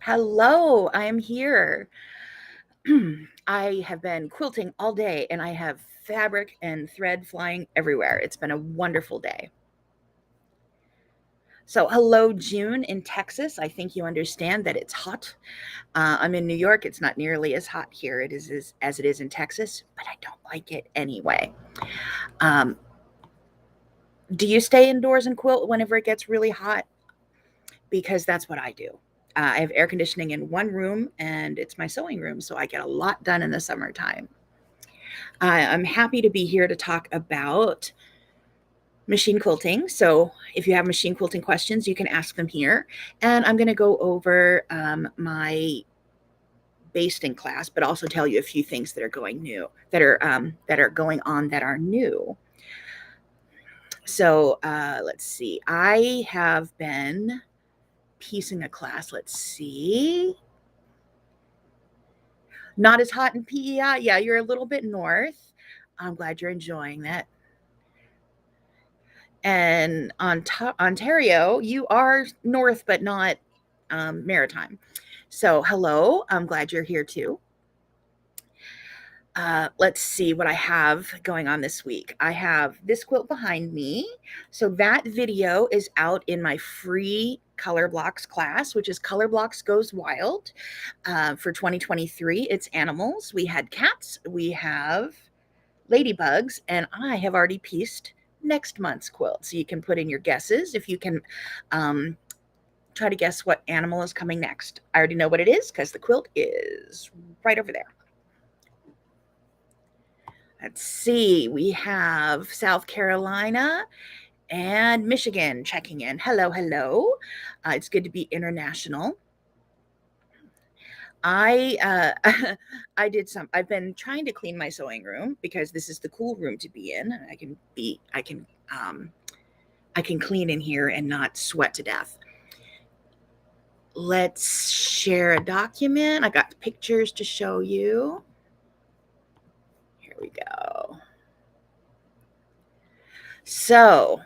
Hello, I am here. I have been quilting all day and I have fabric and thread flying everywhere. It's been a wonderful day. So, hello, June in Texas. I think you understand that it's hot. I'm in New York. It's not nearly as hot here as it is in Texas, but I don't like it anyway. Um, do you stay indoors and quilt whenever it gets really hot? Because that's what I do. I have air conditioning in one room and it's my sewing room, so I get a lot done in the summertime. I'm happy to be here to talk about machine quilting. So, if you have machine quilting questions, you can ask them here. And I'm going to go over my basting class, but also tell you a few things that are going new, that are going on that are new. So, let's see. I have been piecing a class. Let's see. Not as hot in PEI. Yeah, you're a little bit north. I'm glad you're enjoying that. And Ontario, you are north, but not maritime. So, hello. I'm glad you're here too. Let's see what I have going on this week. I have this quilt behind me. So, that video is out in my free Color Blocks class, which is Color Blocks Goes Wild for 2023. It's animals. We had cats, we have ladybugs, and I have already pieced next month's quilt. So you can put in your guesses if you can try to guess what animal is coming next. I already know what it is because the quilt is right over there. Let's see, we have South Carolina and Michigan checking in. Hello, hello. It's good to be international. I've been trying to clean my sewing room because this is the cool room to be in. I can clean in here and not sweat to death. Let's share a document. I got pictures to show you. Here we go. So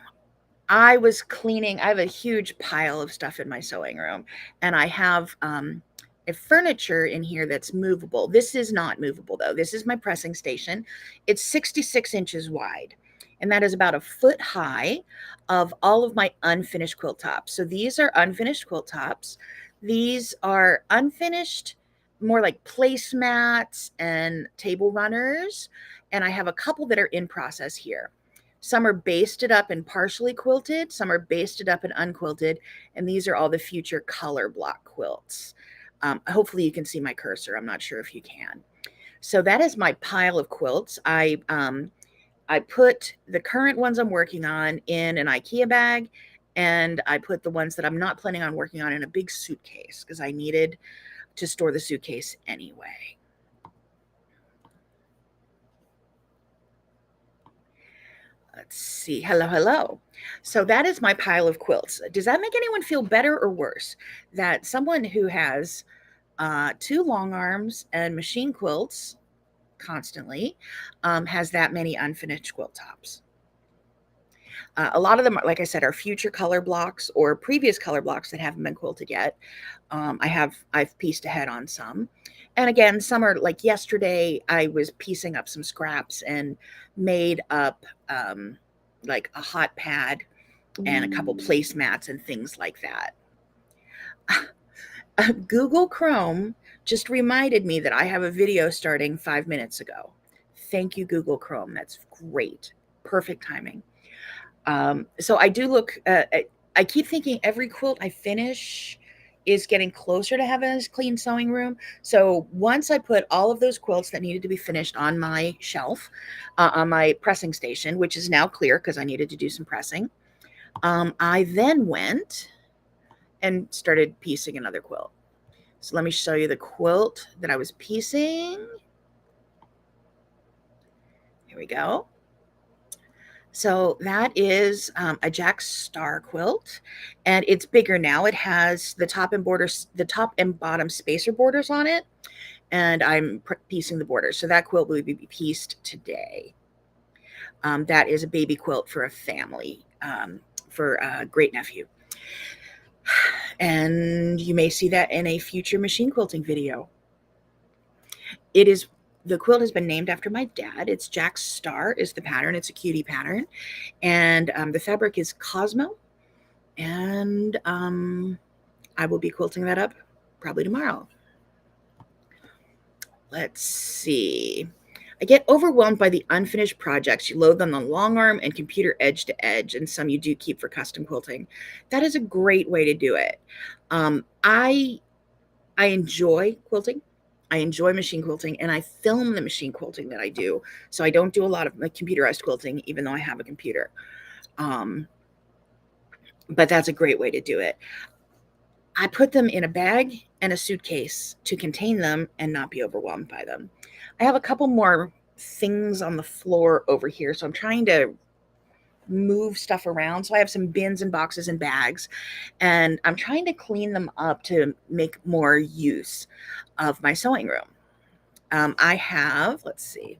I was cleaning. I have a huge pile of stuff in my sewing room, and I have a furniture in here that's movable. This is not movable though. This is my pressing station. It's 66 inches wide, and that is about a foot high of all of my unfinished quilt tops. So these are unfinished quilt tops. These are unfinished, more like placemats and table runners, and I have a couple that are in process here. Some are basted up and partially quilted, some are basted up and unquilted, and these are all the future color block quilts. Hopefully you can see my cursor. I'm not sure if you can. So that is my pile of quilts. I put the current ones I'm working on in an IKEA bag, and I put the ones that I'm not planning on working on in a big suitcase because I needed to store the suitcase anyway. Let's see. Hello, hello. So that is my pile of quilts. Does that make anyone feel better or worse that someone who has two long arms and machine quilts constantly has that many unfinished quilt tops? A lot of them, like I said, are future color blocks or previous color blocks that haven't been quilted yet. I've pieced ahead on some, and again, some are like yesterday. I was piecing up some scraps and made up like a hot pad and a couple placemats and things like that. Google Chrome just reminded me that I have a video starting 5 minutes ago. Thank you, Google Chrome. That's great. Perfect timing. So I do look, I keep thinking every quilt I finish is getting closer to having a clean sewing room. So once I put all of those quilts that needed to be finished on my shelf, on my pressing station, which is now clear because I needed to do some pressing, I then went and started piecing another quilt. So let me show you the quilt that I was piecing. Here we go. So that is a Jack Star quilt, and it's bigger now. It has the top and bottom spacer borders on it, and I'm piecing the borders. So that quilt will be pieced today. That is a baby quilt for a family, for a great nephew. And you may see that in a future machine quilting video. The quilt has been named after my dad. It's Jack's Star is the pattern. It's a cutie pattern. And the fabric is Cosmo. And I will be quilting that up probably tomorrow. Let's see. I get overwhelmed by the unfinished projects. You load them on long arm and computer edge to edge, and some you do keep for custom quilting. That is a great way to do it. I enjoy quilting. I enjoy machine quilting, and I film the machine quilting that I do. So I don't do a lot of computerized quilting, even though I have a computer. But that's a great way to do it. I put them in a bag and a suitcase to contain them and not be overwhelmed by them. I have a couple more things on the floor over here, so I'm trying to move stuff around. So I have some bins and boxes and bags, and I'm trying to clean them up to make more use of my sewing room. I have, let's see,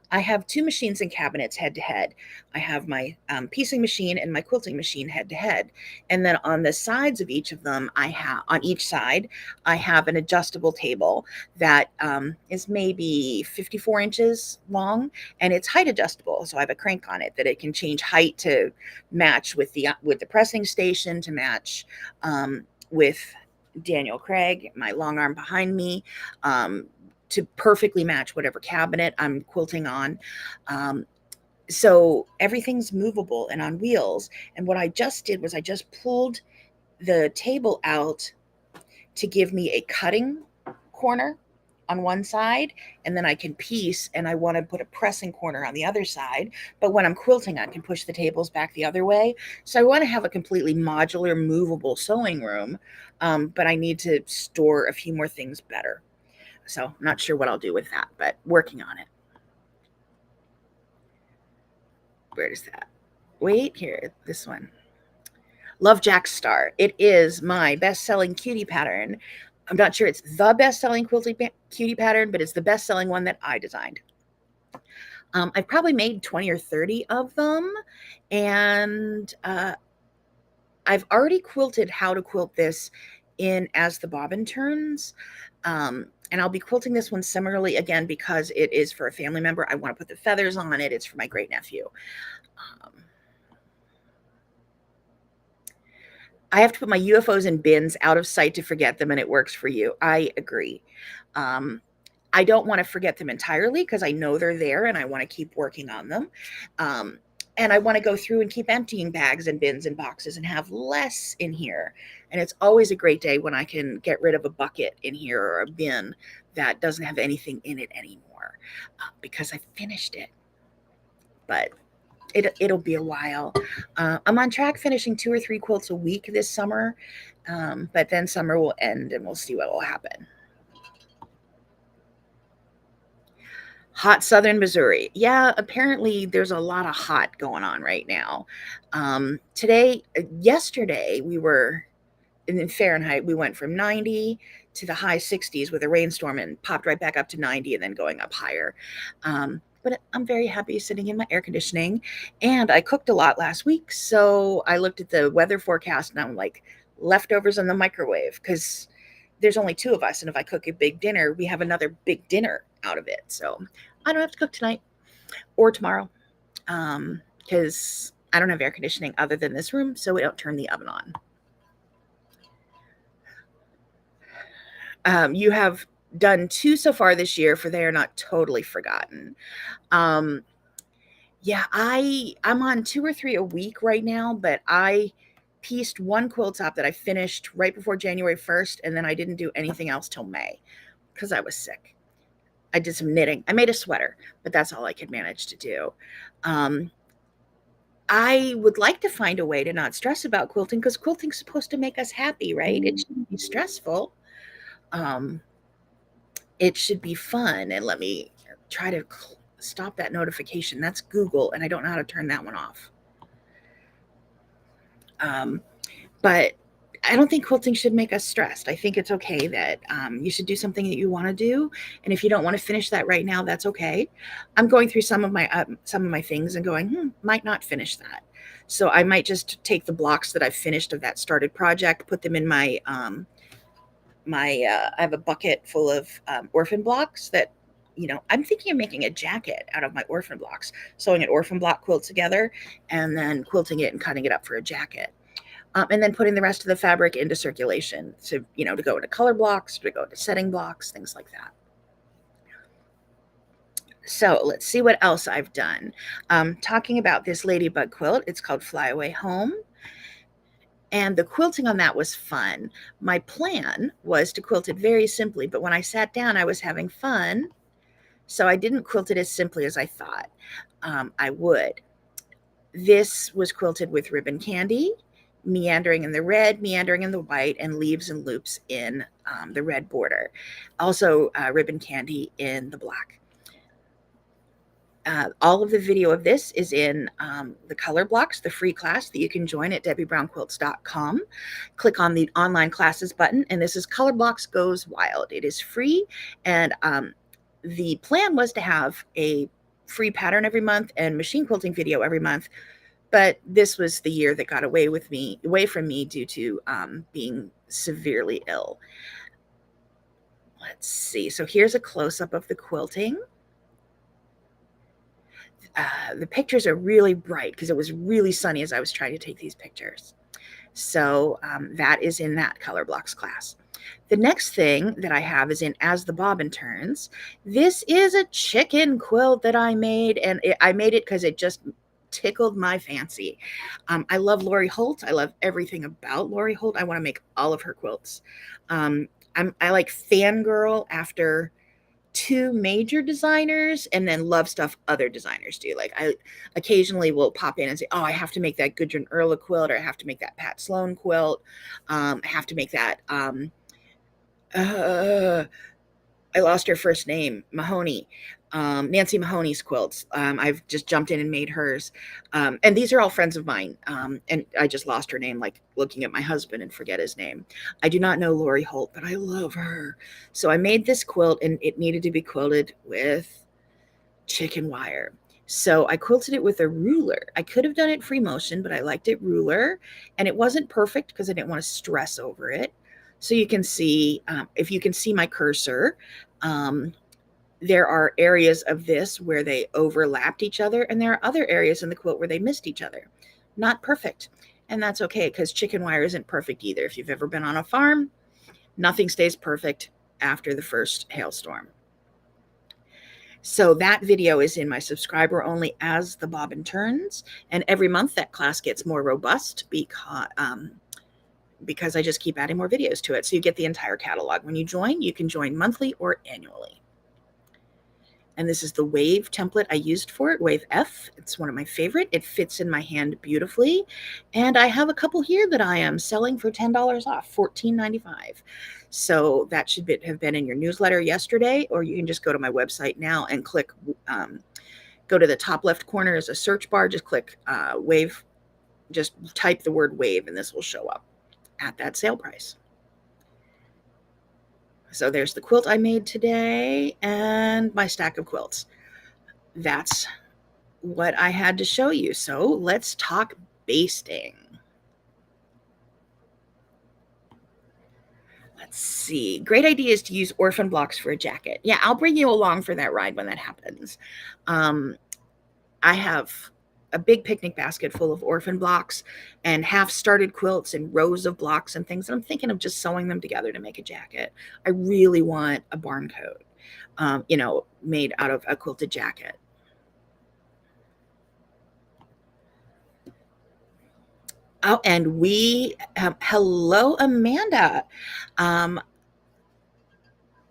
I have two machines and cabinets head to head. I have my piecing machine and my quilting machine head to head. And then on the sides of each of them, on each side, I have an adjustable table that is maybe 54 inches long, and it's height adjustable. So I have a crank on it that it can change height to match with the pressing station, to match with Daniel Craig, my long arm behind me, to perfectly match whatever cabinet I'm quilting on. So everything's movable and on wheels. And what I just did was I just pulled the table out to give me a cutting corner on one side, and then I can piece, and I want to put a pressing corner on the other side. But when I'm quilting, I can push the tables back the other way. So I want to have a completely modular, movable sewing room, but I need to store a few more things better. So I'm not sure what I'll do with that, but working on it. Where is that? Wait, here, this one. Love Jack's Star. It is my best-selling cutie pattern. I'm not sure it's the best-selling quilting cutie pattern, but it's the best-selling one that I designed. I've probably made 20 or 30 of them, and I've already quilted how to quilt this in As the Bobbin Turns. And I'll be quilting this one similarly again because it is for a family member. I want to put the feathers on it. It's for my great nephew. I have to put my UFOs in bins out of sight to forget them, and it works for you. I agree. I don't want to forget them entirely because I know they're there and I want to keep working on them. And I want to go through and keep emptying bags and bins and boxes and have less in here. And it's always a great day when I can get rid of a bucket in here or a bin that doesn't have anything in it anymore because I finished it. But it'll be a while. I'm on track finishing 2 or 3 quilts a week this summer, but then summer will end and we'll see what will happen. Hot southern Missouri. Yeah, apparently there's a lot of hot going on right now. Yesterday, we were in Fahrenheit, we went from 90 to the high 60s with a rainstorm and popped right back up to 90 and then going up higher. But I'm very happy sitting in my air conditioning. And I cooked a lot last week. So I looked at the weather forecast and I'm like, leftovers in the microwave because there's only 2 of us. And if I cook a big dinner, we have another big dinner out of it. So I don't have to cook tonight or tomorrow because I don't have air conditioning other than this room. So we don't turn the oven on. You have done 2 so far this year, for they are not totally forgotten. Yeah, I'm on 2 or 3 a week right now, but I pieced 1 quilt top that I finished right before January 1st, and then I didn't do anything else till May because I was sick. I did some knitting. I made a sweater, but that's all I could manage to do. I would like to find a way to not stress about quilting because quilting's supposed to make us happy, right? It shouldn't be stressful. It should be fun. And let me try to stop that notification. That's Google, and I don't know how to turn that one off. But I don't think quilting should make us stressed. I think it's okay that you should do something that you want to do, and if you don't want to finish that right now, that's okay. I'm going through some of my things and going, might not finish that. So I might just take the blocks that I've finished of that started project, put them in my I have a bucket full of orphan blocks that, I'm thinking of making a jacket out of my orphan blocks, sewing an orphan block quilt together and then quilting it and cutting it up for a jacket. And then putting the rest of the fabric into circulation to go into color blocks, to go into setting blocks, things like that. So let's see what else I've done. Talking about this ladybug quilt, it's called Fly Away Home. And the quilting on that was fun. My plan was to quilt it very simply, but when I sat down, I was having fun. So I didn't quilt it as simply as I thought I would. This was quilted with ribbon candy, meandering in the red, meandering in the white, and leaves and loops in the red border. Also, ribbon candy in the black. All of the video of this is in the color blocks, the free class that you can join at debbiebrownquilts.com. Click on the online classes button, and this is Color Blocks Goes Wild. It is free, and the plan was to have a free pattern every month and machine quilting video every month, but this was the year that got away from me due to being severely ill. Let's see. So here's a close-up of the quilting. The pictures are really bright because it was really sunny as I was trying to take these pictures. So that is in that color blocks class. The next thing that I have is in As the Bobbin Turns. This is a chicken quilt that I made, and I made it because it just tickled my fancy. I love Lori Holt. I love everything about Lori Holt. I want to make all of her quilts. I like fangirl after two major designers and then love stuff other designers do. Like I occasionally will pop in and say, oh, I have to make that Gudrun Erla quilt, or I have to make that Pat Sloan quilt. I have to make that I lost her first name, Mahoney, Nancy Mahoney's quilts. I've just jumped in and made hers. And these are all friends of mine. And I just lost her name, like looking at my husband and forget his name. I do not know Lori Holt, but I love her. So I made this quilt, and it needed to be quilted with chicken wire. So I quilted it with a ruler. I could have done it free motion, but I liked it ruler. And it wasn't perfect because I didn't want to stress over it. So you can see, if you can see my cursor, there are areas of this where they overlapped each other, and there are other areas in the quilt where they missed each other. Not perfect. And that's okay, because chicken wire isn't perfect either. If you've ever been on a farm, nothing stays perfect after the first hailstorm. So that video is in my subscriber only As the Bobbin Turns. And every month that class gets more robust because I just keep adding more videos to it. So you get the entire catalog. When you join, you can join monthly or annually. And this is the wave template I used for it, wave F. It's one of my favorite. It fits in my hand beautifully. And I have a couple here that I am selling for $10 off, $14.95. So that should have been in your newsletter yesterday, or you can just go to my website now and click, go to the top left corner as a search bar, just click wave, just type the word wave, and this will show up at that sale price. So there's the quilt I made today and my stack of quilts. That's what I had to show you. So let's talk basting. Let's see. Great idea is to use orphan blocks for a jacket. Yeah, I'll bring you along for that ride when that happens. I have a big picnic basket full of orphan blocks and half started quilts and rows of blocks and things. And I'm thinking of just sewing them together to make a jacket. I really want a barn coat, made out of a quilted jacket. Oh, and hello, Amanda.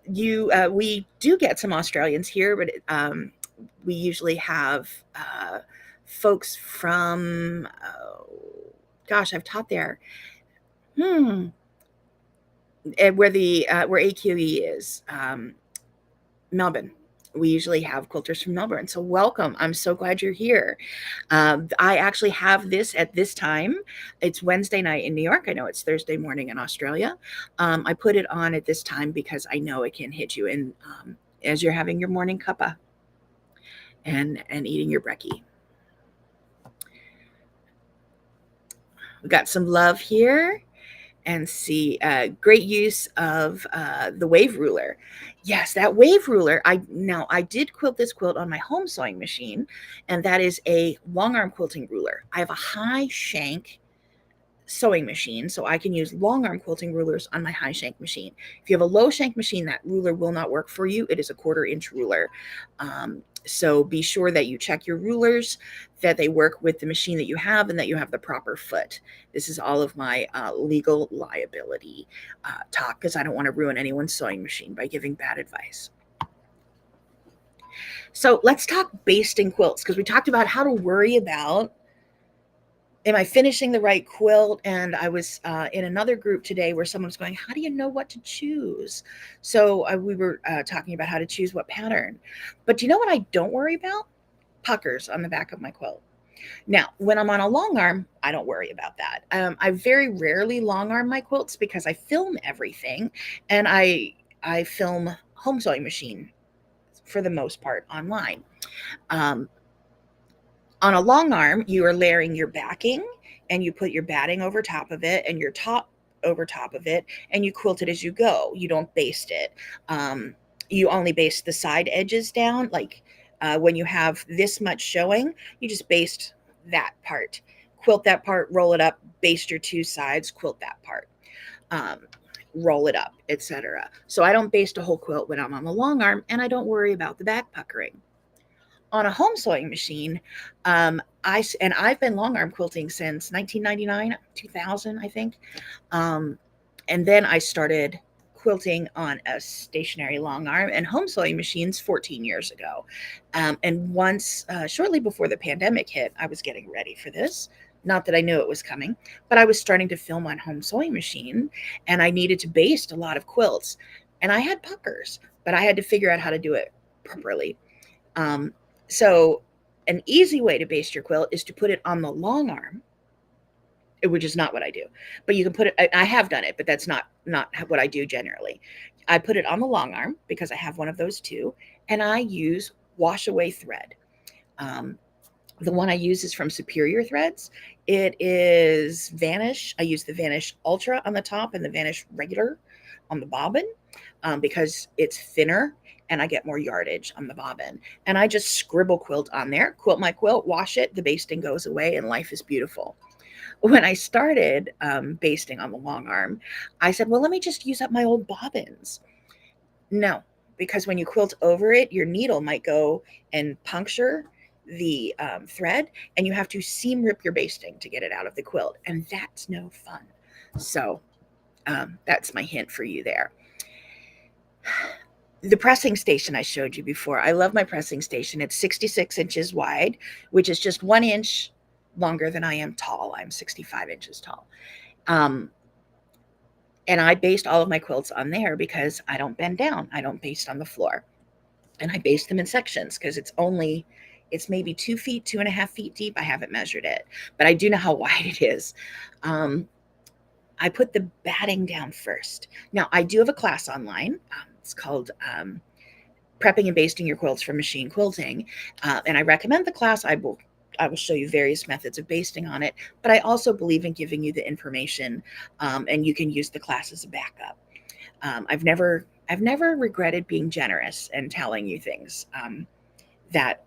We do get some Australians here, but we usually have folks from, gosh, I've taught there. Where AQE is, Melbourne. We usually have quilters from Melbourne. So welcome. I'm so glad you're here. I actually have this at this time. It's Wednesday night in New York. I know it's Thursday morning in Australia. I put it on at this time because I know it can hit you in as you're having your morning cuppa and eating your brekkie. we got some love here. And see, great use of the wave ruler. Yes, that wave ruler. I did quilt this quilt on my home sewing machine, and that is a long arm quilting ruler. I have a high shank sewing machine, so I can use long arm quilting rulers on my high shank machine. If you have a low shank machine, that ruler will not work for you. It is a 1/4 inch ruler. So be sure that you check your rulers, that they work with the machine that you have, and that you have the proper foot. This is all of my legal liability talk, because I don't want to ruin anyone's sewing machine by giving bad advice. So let's talk basting quilts, because we talked about how to worry about, am I finishing the right quilt? And I was in another group today where someone was going, how do you know what to choose? So we were talking about how to choose what pattern. But do you know what I don't worry about? Puckers on the back of my quilt. Now, when I'm on a long arm, I don't worry about that. I very rarely long arm my quilts because I film everything, and I film home sewing machine for the most part online. Um, on a long arm, you are layering your backing, and you put your batting over top of it and your top over top of it, and you quilt it as you go. You don't baste it. You only baste the side edges down. Like when you have this much showing, you just baste that part, quilt that part, roll it up, baste your two sides, quilt that part. Um, Roll it up, etc. So I don't baste a whole quilt when I'm on the long arm, and I don't worry about the back puckering. On a home sewing machine, I've been long arm quilting since 1999, 2000, I think. Um, and then I started quilting on a stationary long arm and home sewing machines 14 years ago. And once, shortly before the pandemic hit, I was getting ready for this. Not that I knew it was coming, but I was starting to film on home sewing machine, and I needed to baste a lot of quilts. And I had puckers, but I had to figure out how to do it properly. Um, so an easy way to baste your quilt is to put it on the long arm, which is not what I do. But you can put it, I have done it, but that's not what I do generally. I put it on the long arm because I have one of those too, and I use wash away thread. Um, the one I use is from Superior Threads. It is Vanish. I use the Vanish Ultra on the top and the Vanish Regular on the bobbin, because it's thinner and I get more yardage on the bobbin. And I just scribble quilt on there, quilt my quilt, wash it, the basting goes away, and life is beautiful. When I started basting on the long arm, I said, well, let me just use up my old bobbins. No, because when you quilt over it, your needle might go and puncture the thread, and you have to seam rip your basting to get it out of the quilt, and that's no fun. So that's my hint for you there. The pressing station I showed you before, I love my pressing station. It's 66 inches wide, which is just 1 inch longer than I am tall. I'm 65 inches tall. Um, and I baste all of my quilts on there because I don't bend down. I don't baste on the floor. And I baste them in sections because it's maybe 2 feet, 2.5 feet deep. I haven't measured it, but I do know how wide it is. I put the batting down first. Now, I do have a class online. It's called Prepping and Basting Your Quilts for Machine Quilting. And I recommend the class. I will show you various methods of basting on it, but I also believe in giving you the information, and you can use the class as a backup. I've never regretted being generous and telling you things that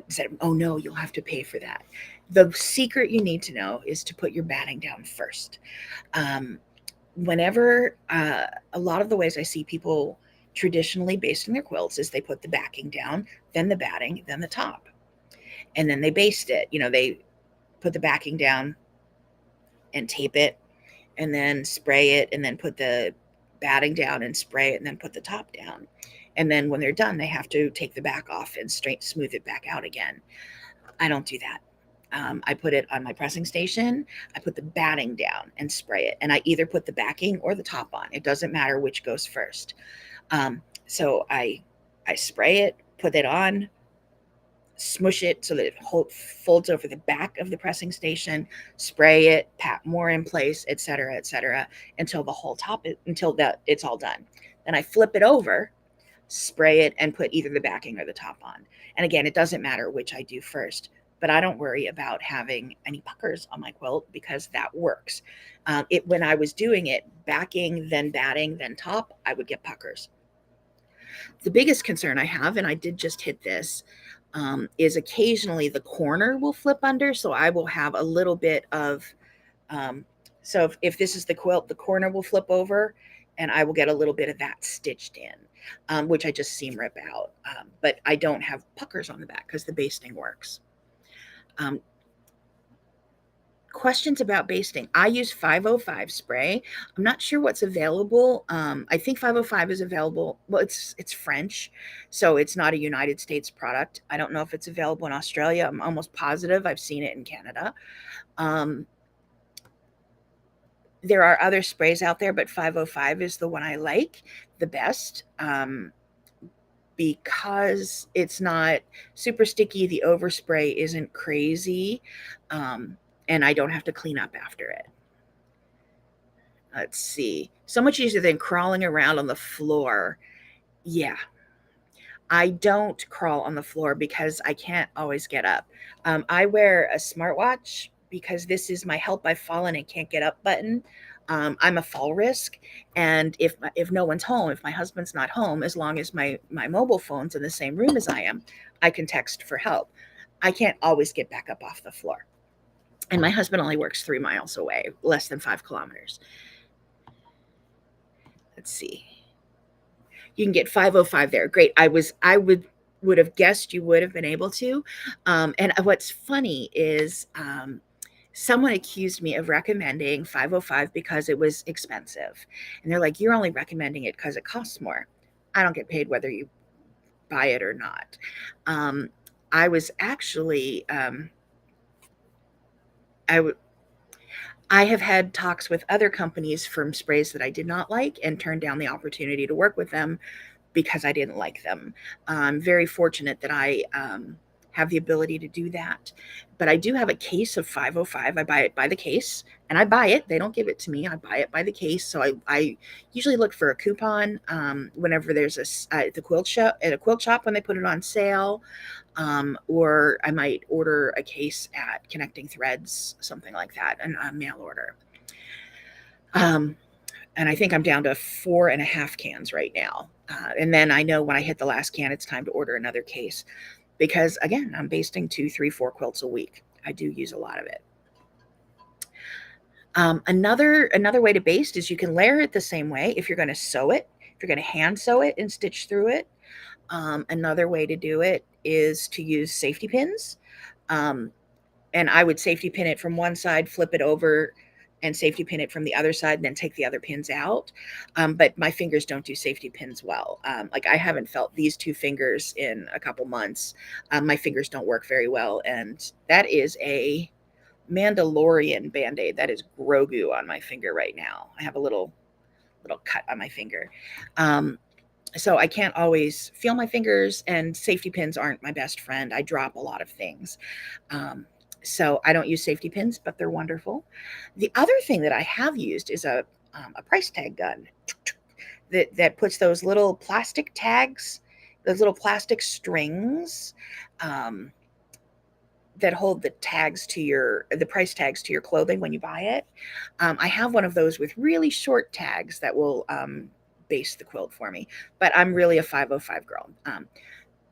said, oh no, you'll have to pay for that. The secret you need to know is to put your batting down first. Whenever a lot of the ways I see people traditionally basting their quilts is they put the backing down, then the batting, then the top, and then they baste it. They put the backing down and tape it, and then spray it, and then put the batting down and spray it, and then put the top down. And then when they're done, they have to take the back off and smooth it back out again. I don't do that. I put it on my pressing station. I put the batting down and spray it. And I either put the backing or the top on. It doesn't matter which goes first. So I spray it, put it on, smush it so that it folds over the back of the pressing station, spray it, pat more in place, etc., until the whole top, until it's all done. Then I flip it over, spray it, and put either the backing or the top on. And again, it doesn't matter which I do first. but I don't worry about having any puckers on my quilt because that works. When I was doing it, backing, then batting, then top, I would get puckers. The biggest concern I have, and I did just hit this, is occasionally the corner will flip under. So I will have a little bit of, um, so if this is the quilt, the corner will flip over and I will get a little bit of that stitched in, which I just seam rip out. But I don't have puckers on the back because the basting works. Um, Questions about basting. I use 505 spray. I'm not sure what's available. I think 505 is available. Well, it's French, so it's not a United States product. I don't know if it's available in Australia. I'm almost positive I've seen it in Canada. Um, there are other sprays out there, but 505 is the one I like the best. Because it's not super sticky, the overspray isn't crazy, um, and I don't have to clean up after it. Let's see. So much easier than crawling around on the floor. Yeah, I don't crawl on the floor because I can't always get up. I wear a smartwatch because this is my help I've fallen and can't get up button. I'm a fall risk, and if no one's home, if my husband's not home, as long as my mobile phone's in the same room as I am, I can text for help. I can't always get back up off the floor. And my husband only works 3 miles away, less than 5 kilometers. Let's see. You can get 505 there. Great. I would have guessed you would have been able to. And what's funny is someone accused me of recommending 505 because it was expensive. And they're like, you're only recommending it because it costs more. I don't get paid whether you buy it or not. Um, I was actually, I would. I have had talks with other companies from sprays that I did not like and turned down the opportunity to work with them because I didn't like them. I'm very fortunate that I have the ability to do that. But I do have a case of 505. I buy it by the case and I buy it. They don't give it to me. I buy it by the case. So I usually look for a coupon whenever there's at the quilt shop, at a quilt shop when they put it on sale. Or I might order a case at Connecting Threads, something like that, and a mail order. Um, and I think I'm down to 4.5 cans right now. And then I know when I hit the last can, it's time to order another case because again, I'm basting 2, 3, 4 quilts a week. I do use a lot of it. Another way to baste is you can layer it the same way if you're going to sew it. If you're going to hand sew it and stitch through it. Another way to do it is to use safety pins. Um, and I would safety pin it from one side, flip it over, and safety pin it from the other side, and then take the other pins out. But my fingers don't do safety pins well. Like I haven't felt these two fingers in a couple months. My fingers don't work very well, and that is a Mandalorian band-aid. That is Grogu on my finger right now. I have a little cut on my finger. Um, so I can't always feel my fingers, and safety pins aren't my best friend. I drop a lot of things. Um, so I don't use safety pins, but they're wonderful. The other thing that I have used is a price tag gun that puts those little plastic tags, those little plastic strings um, that hold the price tags to your clothing when you buy it. I have one of those with really short tags that will baste the quilt for me, but I'm really a 505 girl.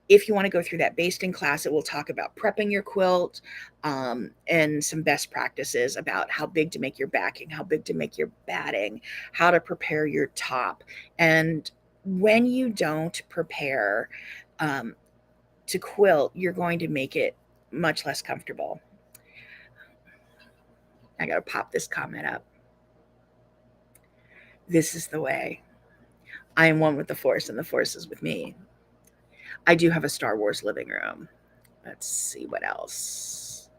If you want to go through that basting class, it will talk about prepping your quilt and some best practices about how big to make your backing, how big to make your batting, how to prepare your top. And when you don't prepare um, to quilt, you're going to make it much less comfortable. I got to pop this comment up. This is the way. I am one with the Force, and the Force is with me. I do have a Star Wars living room. Let's see what else.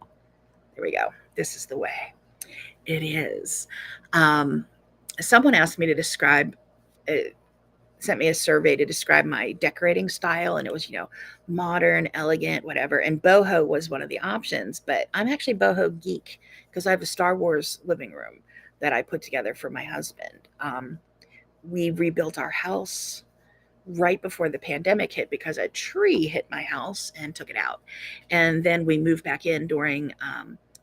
There we go. This is the way. It is. Um, Someone asked me to describe, uh, sent me a survey to describe my decorating style, and it was, modern, elegant, whatever. And boho was one of the options, but I'm actually boho geek because I have a Star Wars living room that I put together for my husband. We rebuilt our house right before the pandemic hit because a tree hit my house and took it out. And then we moved back in during,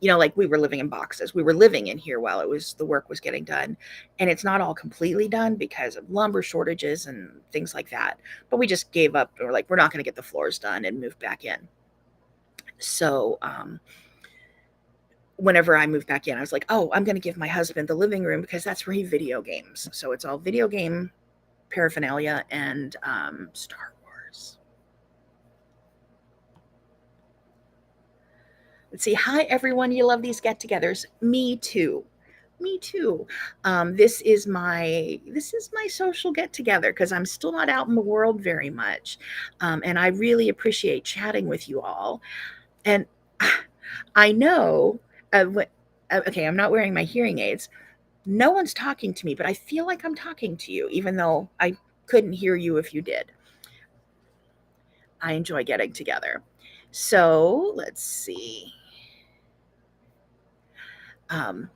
like we were living in boxes. We were living in here while the work was getting done. And it's not all completely done because of lumber shortages and things like that. But we just gave up. We're like, we're not going to get the floors done and moved back in. So, whenever I moved back in, I was like, oh, I'm going to give my husband the living room because that's where he video games. So it's all video game paraphernalia and Star Wars. Let's see. Hi, everyone. You love these get-togethers. Me too. Me too. This is my social get-together because I'm still not out in the world very much, and I really appreciate chatting with you all. And I know, okay, I'm not wearing my hearing aids. No one's talking to me, but I feel like I'm talking to you, even though I couldn't hear you if you did. I enjoy getting together. So let's see. Um,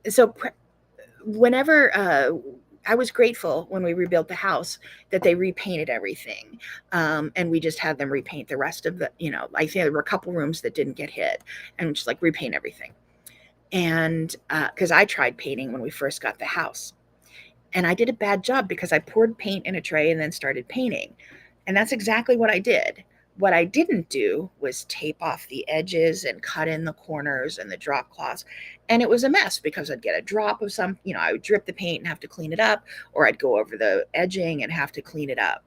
so whenever I was grateful when we rebuilt the house that they repainted everything, and we just had them repaint the rest of the. I think there were a couple rooms that didn't get hit, and just like repaint everything. And because I tried painting when we first got the house, and I did a bad job because I poured paint in a tray and then started painting. And that's exactly what I did. What I didn't do was tape off the edges and cut in the corners and the drop cloths. And it was a mess because I'd get a drop of I would drip the paint and have to clean it up, or I'd go over the edging and have to clean it up.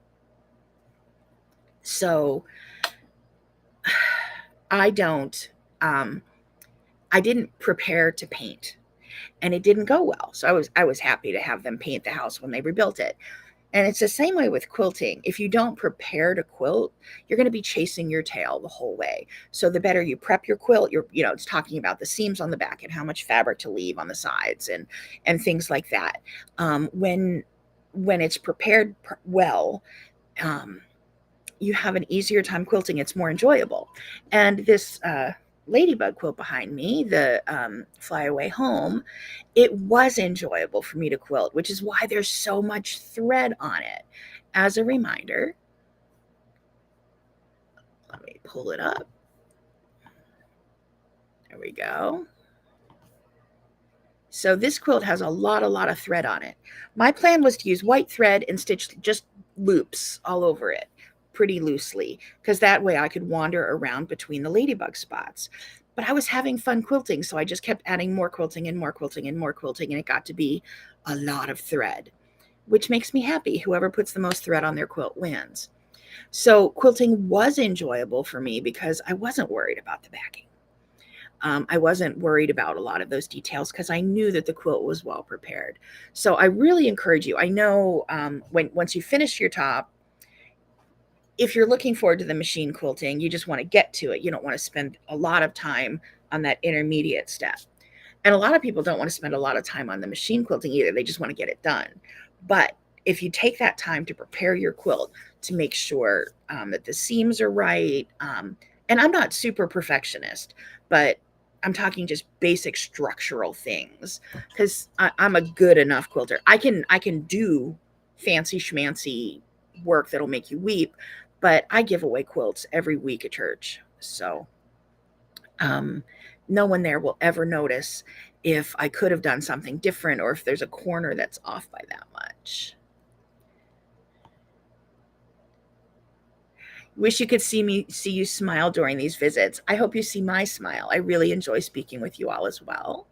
So I don't, I didn't prepare to paint, and it didn't go well. So I was happy to have them paint the house when they rebuilt it. And it's the same way with quilting. If you don't prepare to quilt, you're going to be chasing your tail the whole way. So the better you prep your quilt, it's talking about the seams on the back and how much fabric to leave on the sides and things like that. When it's prepared well, you have an easier time quilting. It's more enjoyable. And this ladybug quilt behind me, the Fly Away Home, it was enjoyable for me to quilt, which is why there's so much thread on it. As a reminder, let me pull it up. There we go. So this quilt has a lot of thread on it. My plan was to use white thread and stitch just loops all over it pretty loosely, because that way I could wander around between the ladybug spots. But I was having fun quilting, so I just kept adding more quilting and more quilting and more quilting, and it got to be a lot of thread, which makes me happy. Whoever puts the most thread on their quilt wins. So quilting was enjoyable for me because I wasn't worried about the backing. I wasn't worried about a lot of those details because I knew that the quilt was well prepared. So I really encourage you. I know once you finish your top, if you're looking forward to the machine quilting, you just want to get to it. You don't want to spend a lot of time on that intermediate step. And a lot of people don't want to spend a lot of time on the machine quilting either. They just want to get it done. But if you take that time to prepare your quilt, to make sure that the seams are right, and I'm not super perfectionist, but I'm talking just basic structural things, because I'm a good enough quilter. I can do fancy schmancy work that'll make you weep, but I give away quilts every week at church. So no one there will ever notice if I could have done something different or if there's a corner that's off by that much. Wish you could see you smile during these visits. I hope you see my smile. I really enjoy speaking with you all as well.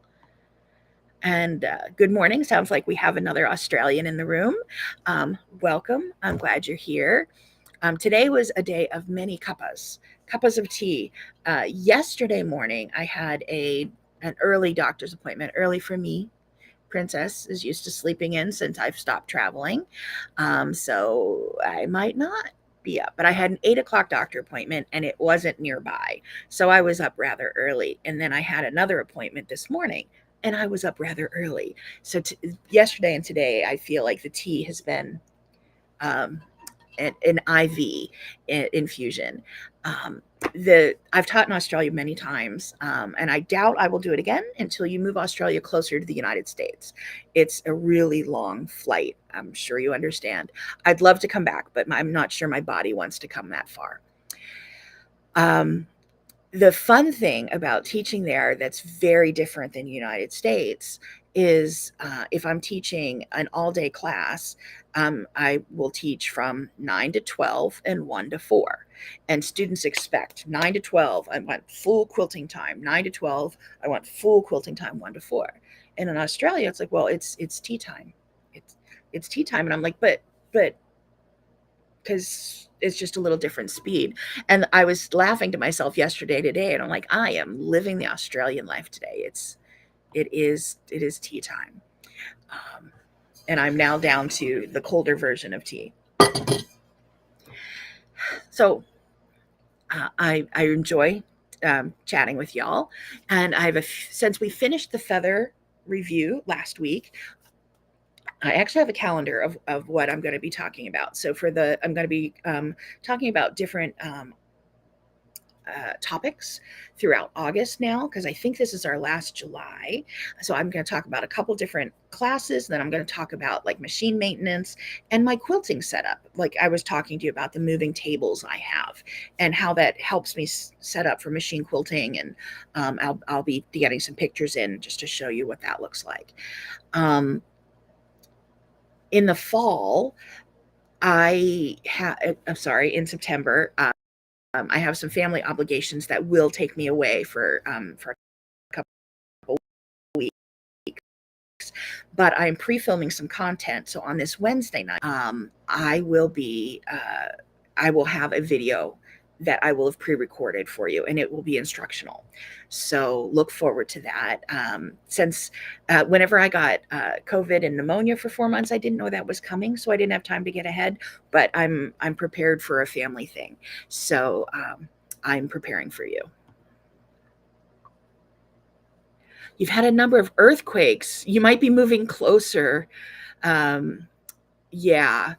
And good morning. Sounds like we have another Australian in the room. Welcome. I'm glad you're here. Today was a day of many cuppas of tea. Yesterday morning, I had an early doctor's appointment, early for me. Princess is used to sleeping in since I've stopped traveling. So I might not be up, but I had an 8 o'clock doctor appointment and it wasn't nearby. So I was up rather early. And then I had another appointment this morning and I was up rather early. So yesterday and today, I feel like the tea has been an IV infusion. I've taught in Australia many times, and I doubt I will do it again until you move Australia closer to the United States. It's a really long flight. I'm sure you understand. I'd love to come back, but I'm not sure my body wants to come that far. Um, the fun thing about teaching there that's very different than United States is if I'm teaching an all-day class, I will teach from 9 to 12 and 1 to 4. And students expect 9 to 12, I want full quilting time. 9 to 12, I want full quilting time, 1 to 4. And in Australia, it's like, well, it's tea time. It's it's tea time. And I'm like, but because it's just a little different speed. And I was laughing to myself yesterday, today, and I'm like, I am living the Australian life today. It is tea time, um, and I'm now down to the colder version of tea. So I enjoy chatting with y'all, and since we finished the feather review last week, I actually have a calendar of what I'm going to be talking about. So I'm going to be talking about different topics throughout August now, because I think this is our last July. So I'm going to talk about a couple different classes. Then I'm going to talk about like machine maintenance and my quilting setup. Like I was talking to you about the moving tables I have and how that helps me set up for machine quilting. And I'll be getting some pictures in just to show you what that looks like. In the fall, I'm sorry, in September, I have some family obligations that will take me away for a couple weeks. But I'm pre-filming some content, so on this Wednesday night, I will have a video that I will have pre-recorded for you, and it will be instructional. So look forward to that. Since whenever I got COVID and pneumonia for 4 months, I didn't know that was coming, so I didn't have time to get ahead. But I'm prepared for a family thing, so I'm preparing for you. You've had a number of earthquakes. You might be moving closer. Um, yeah,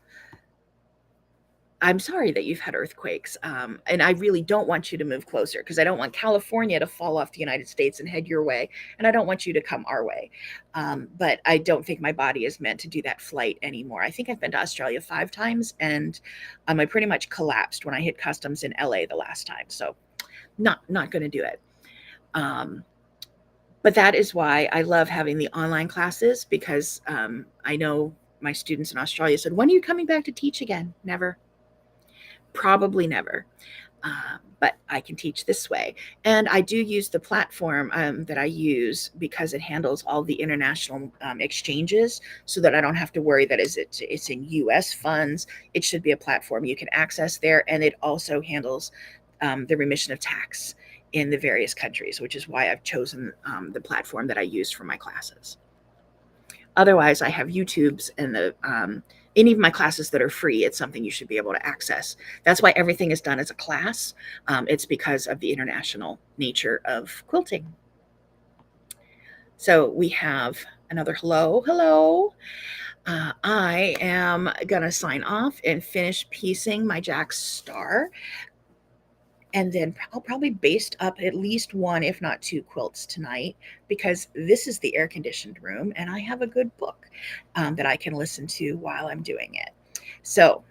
I'm sorry that you've had earthquakes. And I really don't want you to move closer because I don't want California to fall off the United States and head your way. And I don't want you to come our way. But I don't think my body is meant to do that flight anymore. I think I've been to Australia 5 times, and I pretty much collapsed when I hit customs in LA the last time. So not going to do it. But that is why I love having the online classes, because I know my students in Australia said, when are you coming back to teach again? Never. Probably never. But I can teach this way. And I do use the platform that I use because it handles all the international exchanges, so that I don't have to worry that it's in US funds. It should be a platform you can access there. And it also handles the remission of tax in the various countries, which is why I've chosen the platform that I use for my classes. Otherwise, I have YouTubes and any of my classes that are free. It's something you should be able to access. That's why everything is done as a class. It's because of the international nature of quilting. So we have another hello. I am going to sign off and finish piecing my Jack Star. And then I'll probably baste up at least one, if not two quilts tonight, because this is the air conditioned room and I have a good book that I can listen to while I'm doing it. So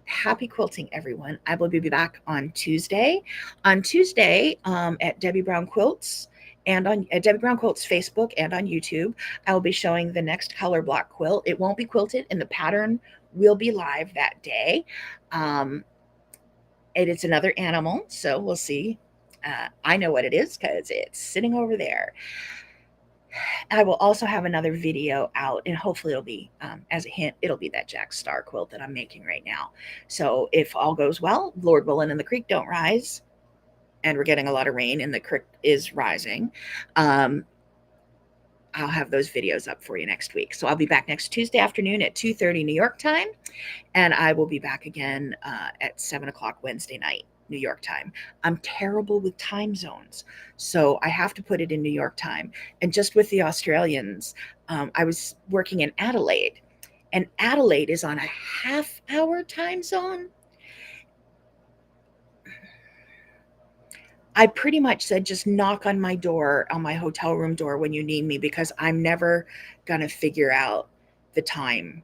happy quilting, everyone. I will be back on Tuesday. On Tuesday at Debbie Brown Quilts, and on Debbie Brown Quilts Facebook and on YouTube, I will be showing the next color block quilt. It won't be quilted, and the pattern will be live that day. It's another animal, so we'll see. I know what it is because it's sitting over there. I will also have another video out, and hopefully it'll be, as a hint, it'll be that Jack Star quilt that I'm making right now. So if all goes well, Lord willing and the creek don't rise, and we're getting a lot of rain and the creek is rising, I'll have those videos up for you next week. So I'll be back next Tuesday afternoon at 2:30 New York time. And I will be back again at 7 o'clock Wednesday night, New York time. I'm terrible with time zones, so I have to put it in New York time. And just with the Australians, I was working in Adelaide, and Adelaide is on a half-hour time zone. I pretty much said, just knock on my door, on my hotel room door when you need me, because I'm never going to figure out the time.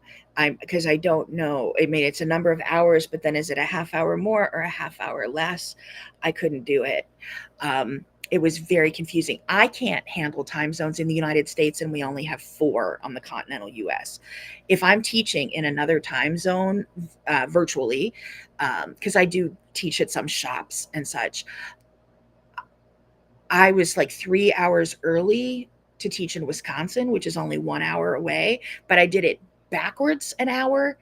Because I don't know. I mean, it's a number of hours, but then is it a half hour more or a half hour less? I couldn't do it. It was very confusing. I can't handle time zones in the United States, and we only have four on the continental US. If I'm teaching in another time zone virtually, because I do teach at some shops and such, I was like 3 hours early to teach in Wisconsin, which is only 1 hour away, but I did it backwards an hour.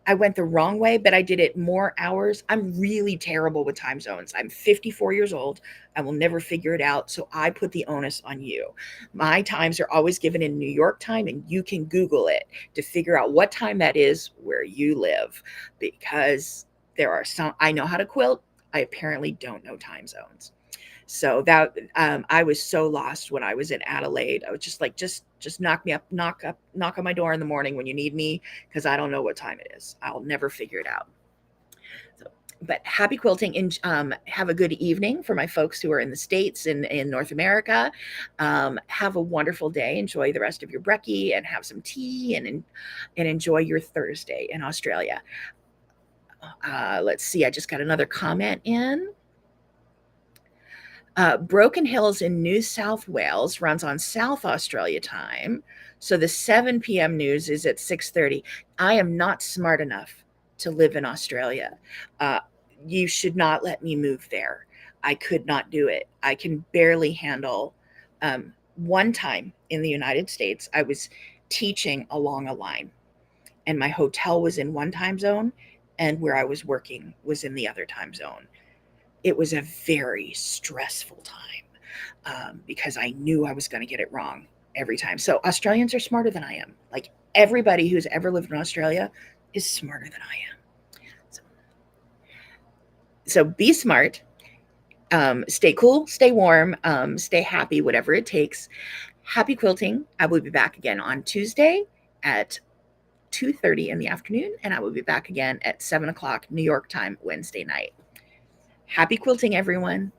I went the wrong way, but I did it more hours. I'm really terrible with time zones. I'm 54 years old. I will never figure it out. So I put the onus on you. My times are always given in New York time, and you can Google it to figure out what time that is where you live, because there are some, I know how to quilt. I apparently don't know time zones. So that I was so lost when I was in Adelaide. I was just like, just knock me up, knock on my door in the morning when you need me, because I don't know what time it is. I'll never figure it out. So, but happy quilting, and have a good evening for my folks who are in the States and in North America. Have a wonderful day. Enjoy the rest of your brekkie and have some tea, and enjoy your Thursday in Australia. Let's see. I just got another comment in. Broken Hills in New South Wales runs on South Australia time, so the 7 p.m. news is at 6:30. I am not smart enough to live in Australia. Uh, you should not let me move there. I could not do it. I can barely handle. One time in the United States, I was teaching along a line, and my hotel was in one time zone, and where I was working was in the other time zone. It was a very stressful time, because I knew I was going to get it wrong every time. So Australians are smarter than I am. Like, everybody who's ever lived in Australia is smarter than I am. So be smart. Stay cool, stay warm, stay happy, whatever it takes. Happy quilting. I will be back again on Tuesday at 2:30 in the afternoon, and I will be back again at 7 o'clock New York time Wednesday night. Happy quilting, everyone.